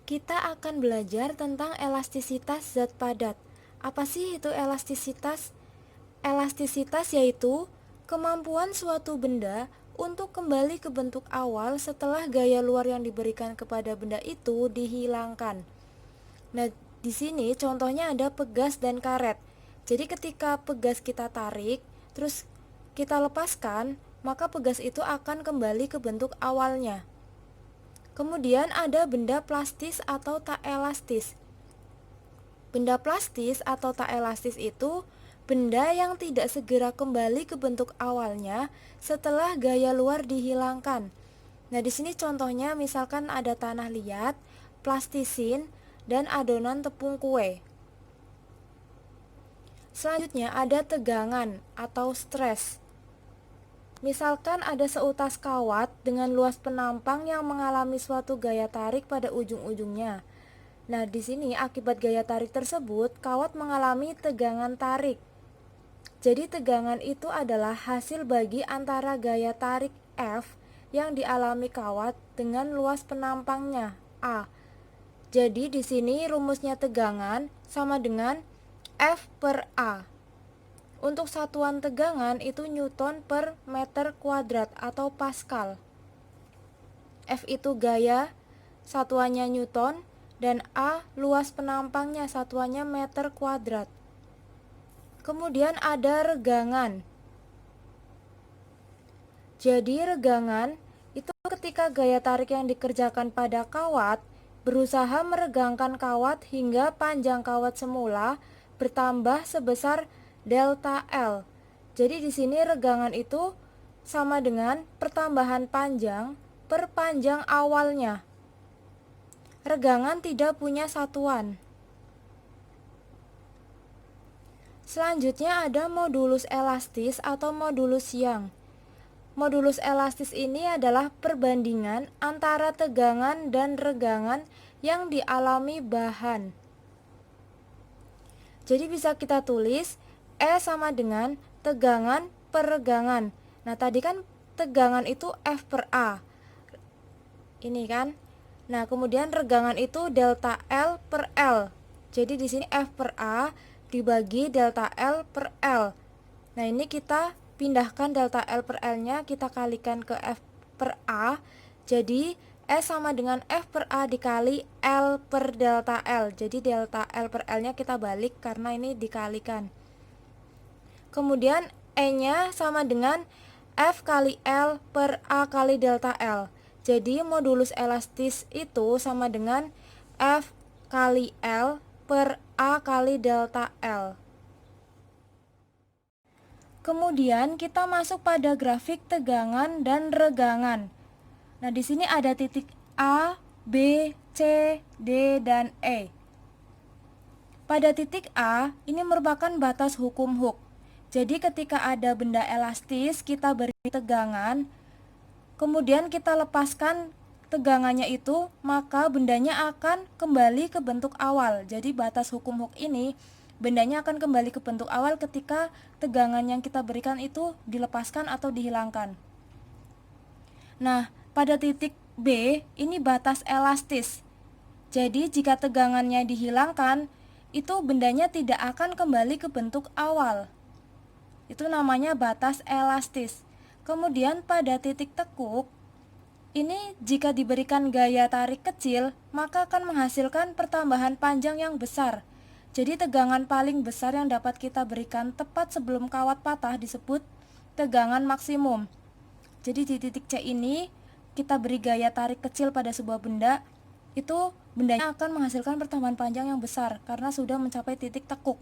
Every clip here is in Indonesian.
Kita akan belajar tentang elastisitas zat padat. Apa sih itu elastisitas? Elastisitas yaitu kemampuan suatu benda untuk kembali ke bentuk awal setelah gaya luar yang diberikan kepada benda itu dihilangkan. Nah, di sini contohnya ada pegas dan karet. Jadi ketika pegas kita tarik, terus kita lepaskan, maka pegas itu akan kembali ke bentuk awalnya. Kemudian ada benda plastis atau tak elastis. Benda plastis atau tak elastis itu benda yang tidak segera kembali ke bentuk awalnya setelah gaya luar dihilangkan. Nah, di sini contohnya misalkan ada tanah liat, plastisin, dan adonan tepung kue. Selanjutnya ada tegangan atau stres. Misalkan ada seutas kawat dengan luas penampang yang mengalami suatu gaya tarik pada ujung-ujungnya. Nah, di sini akibat gaya tarik tersebut, kawat mengalami tegangan tarik. Jadi tegangan itu adalah hasil bagi antara gaya tarik F yang dialami kawat dengan luas penampangnya A. Jadi di sini rumusnya tegangan sama dengan F per A. Untuk satuan tegangan itu Newton per meter kuadrat atau Pascal. F itu gaya, satuannya Newton, dan A luas penampangnya, satuannya meter kuadrat. Kemudian ada regangan. Jadi regangan itu ketika gaya tarik yang dikerjakan pada kawat berusaha meregangkan kawat hingga panjang kawat semula bertambah sebesar delta L. Jadi di sini regangan itu sama dengan pertambahan panjang per panjang awalnya. Regangan tidak punya satuan. Selanjutnya ada modulus elastis atau modulus Young. Modulus elastis ini adalah perbandingan antara tegangan dan regangan yang dialami bahan. Jadi bisa kita tulis E sama dengan tegangan per regangan. Nah, tadi kan tegangan itu F per A. Ini kan. Nah, kemudian regangan itu delta L per L. Jadi di sini F per A dibagi delta L per L. Nah, ini kita pindahkan delta L per L-nya, kita kalikan ke F per A. Jadi S sama dengan F per A dikali L per delta L. Jadi delta L per L-nya kita balik karena ini dikalikan. Kemudian E-nya sama dengan F kali L per A kali delta L. Jadi modulus elastis itu sama dengan F kali L per A kali delta L. Kemudian kita masuk pada grafik tegangan dan regangan. Nah, di sini ada titik A, B, C, D, dan E. Pada titik A, ini merupakan batas hukum Hooke. Jadi ketika ada benda elastis, kita beri tegangan, kemudian kita lepaskan tegangannya itu, maka bendanya akan kembali ke bentuk awal. Jadi batas hukum Hooke ini, bendanya akan kembali ke bentuk awal ketika tegangan yang kita berikan itu dilepaskan atau dihilangkan. Nah, pada titik B, ini batas elastis. Jadi jika tegangannya dihilangkan, itu bendanya tidak akan kembali ke bentuk awal. Itu namanya batas elastis. Kemudian pada titik tekuk, ini jika diberikan gaya tarik kecil, maka akan menghasilkan pertambahan panjang yang besar. Jadi tegangan paling besar yang dapat kita berikan tepat sebelum kawat patah disebut tegangan maksimum. Jadi di titik C ini, kita beri gaya tarik kecil pada sebuah benda, itu bendanya akan menghasilkan pertambahan panjang yang besar karena sudah mencapai titik tekuk.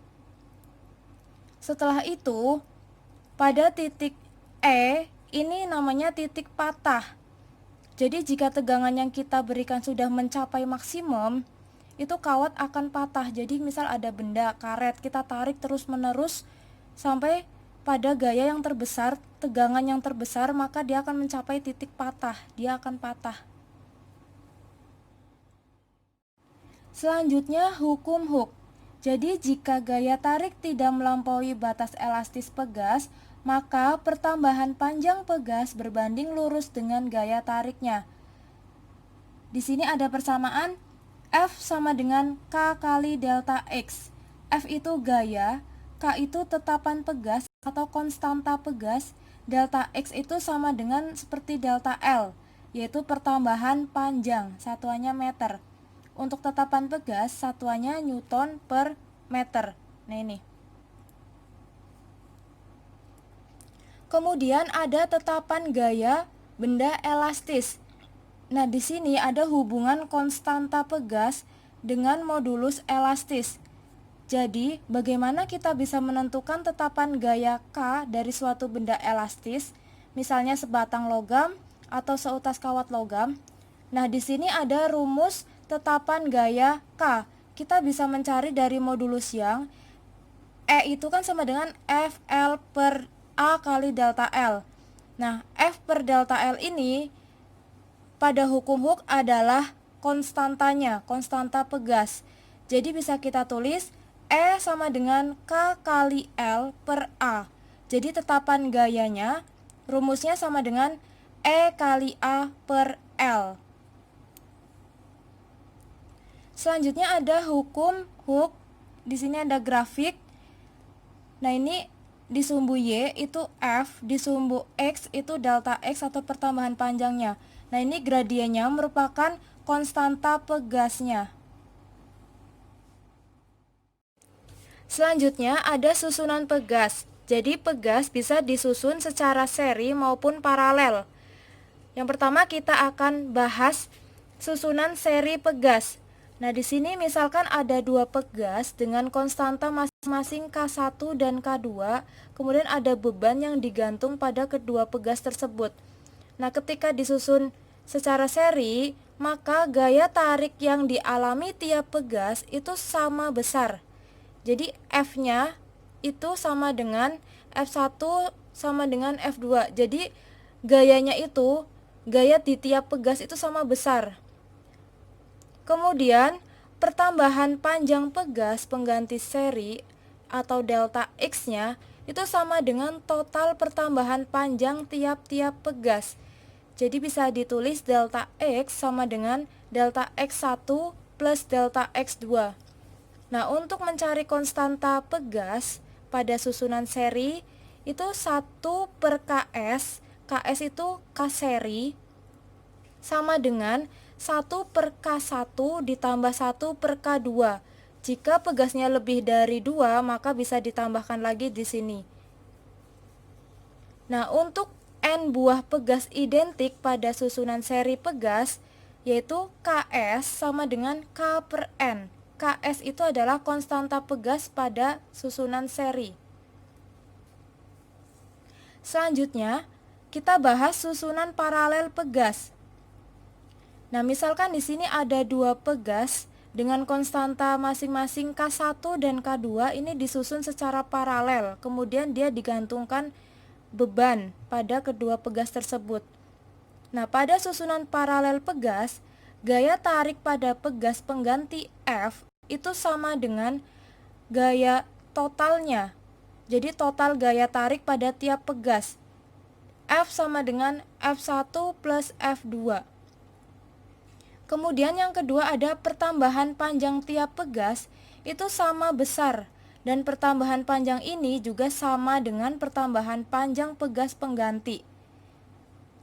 Setelah itu, pada titik E, ini namanya titik patah. Jadi jika tegangan yang kita berikan sudah mencapai maksimum, itu kawat akan patah. Jadi misal ada benda karet, kita tarik terus menerus sampai pada gaya yang terbesar, tegangan yang terbesar, maka dia akan mencapai titik patah, dia akan patah. Selanjutnya hukum Hooke. Jadi jika gaya tarik tidak melampaui batas elastis pegas, maka pertambahan panjang pegas berbanding lurus dengan gaya tariknya. Di sini ada persamaan F sama dengan K kali delta X. F itu gaya, K itu tetapan pegas atau konstanta pegas, delta X itu sama dengan seperti delta L, yaitu pertambahan panjang, satuannya meter. Untuk tetapan pegas, satuannya Newton per meter. Nah ini. Kemudian ada tetapan gaya benda elastis. Nah, di sini ada hubungan konstanta pegas dengan modulus elastis. Jadi, bagaimana kita bisa menentukan tetapan gaya K dari suatu benda elastis, misalnya sebatang logam atau seutas kawat logam? Nah, di sini ada rumus tetapan gaya K. Kita bisa mencari dari modulus yang E itu kan sama dengan FL per A kali delta L. Nah, F per delta L ini pada hukum Hooke adalah konstantanya, konstanta pegas. Jadi bisa kita tulis E sama dengan K kali L per A. Jadi tetapan gayanya, rumusnya sama dengan E kali A per L. Selanjutnya ada hukum Hooke. Di sini ada grafik. Nah, ini di sumbu Y itu F, di sumbu X itu delta X atau pertambahan panjangnya. Nah, ini gradiennya merupakan konstanta pegasnya. Selanjutnya ada susunan pegas. Jadi pegas bisa disusun secara seri maupun paralel. Yang pertama kita akan bahas susunan seri pegas. Nah, di sini misalkan ada dua pegas dengan konstanta masing-masing K1 dan K2, kemudian ada beban yang digantung pada kedua pegas tersebut. Nah, ketika disusun secara seri, maka gaya tarik yang dialami tiap pegas itu sama besar. Jadi F-nya itu sama dengan F1 sama dengan F2. Jadi gayanya itu, gaya di tiap pegas itu sama besar. Kemudian, pertambahan panjang pegas pengganti seri atau delta X-nya itu sama dengan total pertambahan panjang tiap-tiap pegas. Jadi bisa ditulis delta X sama dengan delta X1 plus delta X2. Nah, untuk mencari konstanta pegas pada susunan seri itu 1 per KS, KS itu K seri, sama dengan 1 per K1 ditambah 1 per K2. Jika pegasnya lebih dari 2, maka bisa ditambahkan lagi di sini. Nah, untuk N buah pegas identik pada susunan seri pegas, yaitu KS sama dengan K per N. KS itu adalah konstanta pegas pada susunan seri. Selanjutnya, kita bahas susunan paralel pegas. Nah, misalkan di sini ada dua pegas dengan konstanta masing-masing K1 dan K2, ini disusun secara paralel. Kemudian dia digantungkan beban pada kedua pegas tersebut. Nah, pada susunan paralel pegas, gaya tarik pada pegas pengganti F itu sama dengan gaya totalnya. Jadi total gaya tarik pada tiap pegas. F sama dengan F1 plus F2. Kemudian yang kedua ada pertambahan panjang tiap pegas itu sama besar, dan pertambahan panjang ini juga sama dengan pertambahan panjang pegas pengganti.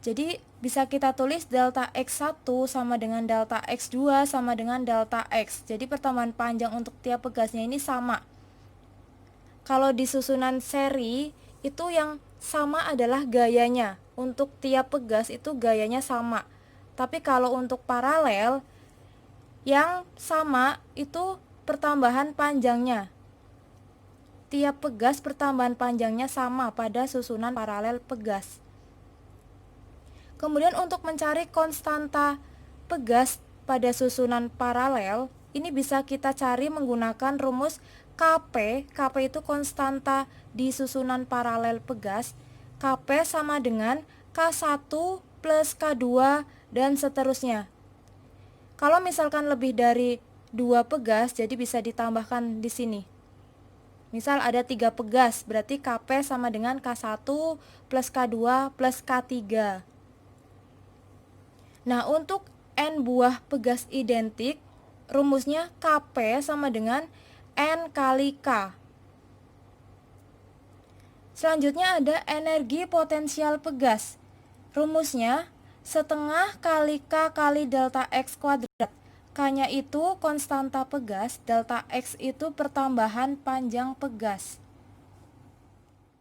Jadi bisa kita tulis delta X1 sama dengan delta X2 sama dengan delta X. Jadi pertambahan panjang untuk tiap pegasnya ini sama. Kalau di susunan seri itu yang sama adalah gayanya. Untuk tiap pegas itu gayanya sama. Tapi kalau untuk paralel, yang sama itu pertambahan panjangnya. Tiap pegas pertambahan panjangnya sama pada susunan paralel pegas. Kemudian untuk mencari konstanta pegas pada susunan paralel, ini bisa kita cari menggunakan rumus KP. KP itu konstanta di susunan paralel pegas. KP sama dengan K1 plus K2 dan seterusnya. Kalau misalkan lebih dari 2 pegas, jadi bisa ditambahkan di sini. Misal ada 3 pegas, berarti KP sama dengan K1 plus K2 plus K3. Nah, untuk N buah pegas identik, rumusnya Kp sama dengan N kali K. Selanjutnya ada energi potensial pegas. Rumusnya setengah kali K kali delta X kuadrat. K-nya itu konstanta pegas, delta X itu pertambahan panjang pegas.